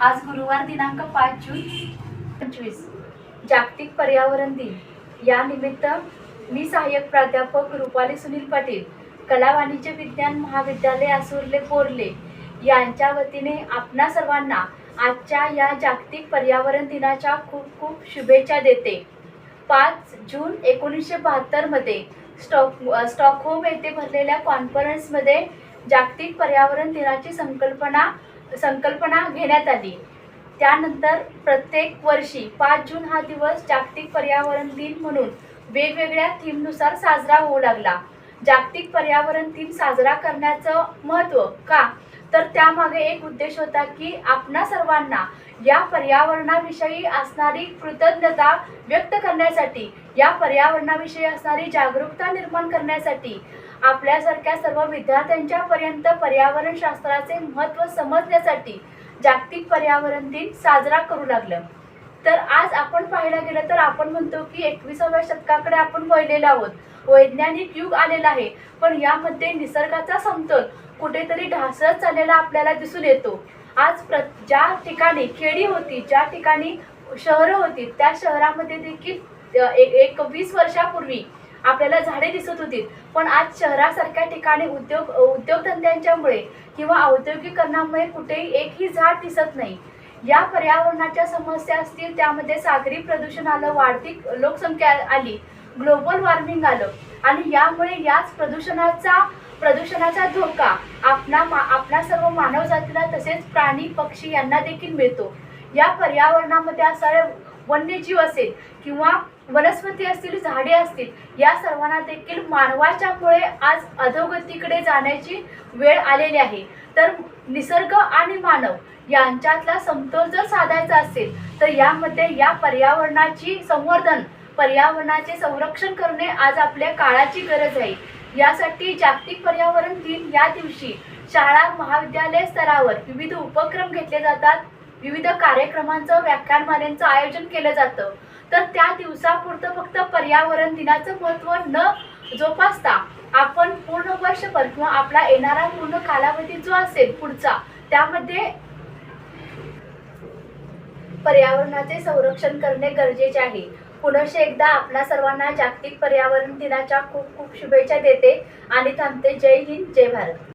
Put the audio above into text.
आज गुरुवार दिनांक 5 जून 2025 जागतिक पर्यावरण दिन। या निमित्त मी सहाय्यक प्राध्यापक रुपाली सुनील पाटील, कला वाणिज्य विज्ञान महाविद्यालय आसुर्ले पोर्ले यांच्या वतीने आपणा सर्वांना आजच्या या जागतिक पर्यावरण दिनाच्या खूप खूप शुभेच्छा देते। 5 जून 1972 मध्ये स्टॉकहोम येथे भरलेल्या कॉन्फरन्समध्ये जागतिक पर्यावरण दिनाची संकल्पना घेण्यात आली। त्यानंतर प्रत्येक वर्षी 5 जून हा दिवस जागतिक पर्यावरण दिन म्हणून वेगवेगळ्या थीमनुसार साजरा होऊ लागला। जागतिक पर्यावरण दिन साजरा करण्याचं महत्त्व का, तर त्यामागे एक उद्देश होता की आपणा सर्वांना या पर्यावरणाविषयी असणारी कृतज्ञता व्यक्त करण्यासाठी, या पर्यावरणाविषयी असणारी जागरूकता निर्माण करण्यासाठी, आपल्यासारख्या सर्व विद्यार्थ्यांच्या पर्यंत पर्यावरण शास्त्राचे महत्त्व समजण्यासाठी जागतिक पर्यावरण दिन साजरा करू लागलं। तर आज आपण पाहायला गेलं तर आपण म्हणतो की 21व्या शतकाकडे आपण वळलेलो आहोत, वैज्ञानिक युग आलेलं आहे, पण यामध्ये निसर्गाचा समतोल कुठेतरी ढासळत चाललेला आपल्याला दिसून येतो। आज ज्या ठिकाणी खेडी होती, ज्या ठिकाणी शहरं होती, त्या शहरामध्ये देखील एक 20 वर्षापूर्वी आपल्याला झाडे दिसत होती, पण आज शहरासारख्या ठिकाणी उद्योगधंद्यांच्यामुळे किंवा औद्योगिकरणामुळे कुठेही एकही झाड दिसत नाही। या पर्यावरणाच्या समस्या असतील, त्यामध्ये सागरी प्रदूषण आलं, वाढती लोकसंख्या आली, ग्लोबल वॉर्मिंग आलं आणि यामुळे याच प्रदूषणाचा धोका आपल्या सर्व मानवजातीला तसेच प्राणी पक्षी यांना देखील मिळतो। या पर्यावरणामध्ये असणारे वन्यजीव असेल किंवा वनस्पती असतील, झाडे असतील, या सर्वांना देखील मानवाच्यामुळे आज अधोगतीकडे जाण्याची वेळ आलेली आहे। तर निसर्ग आणि मानव यांच्यातला समतोल जर साधायचा असेल तर यामध्ये या पर्यावरणाचे संरक्षण करणे आज आपल्या काळाची गरज आहे। यासाठी जागतिक पर्यावरण दिन या दिवशी शाळा महाविद्यालय स्तरावर विविध उपक्रम घेतले जातात, विविध कार्यक्रमांचं व्याख्यानमालेचं आयोजन केलं जातं। तर त्या दिवसापुरतं फक्त पर्यावरण दिनाचं महत्त्व न जोपासता आपण पूर्ण वर्षभर किंवा आपला येणारा पूर्ण कालावधी जो असेल पुढचा, त्यामध्ये पर्यावरणाचे संरक्षण करणे गरजेचे आहे। पुनश्च एकदा आपल्या सर्वांना जागतिक पर्यावरण दिनाच्या खूप खूप शुभेच्छा देते आणि थांबते। जय हिंद, जय भारत।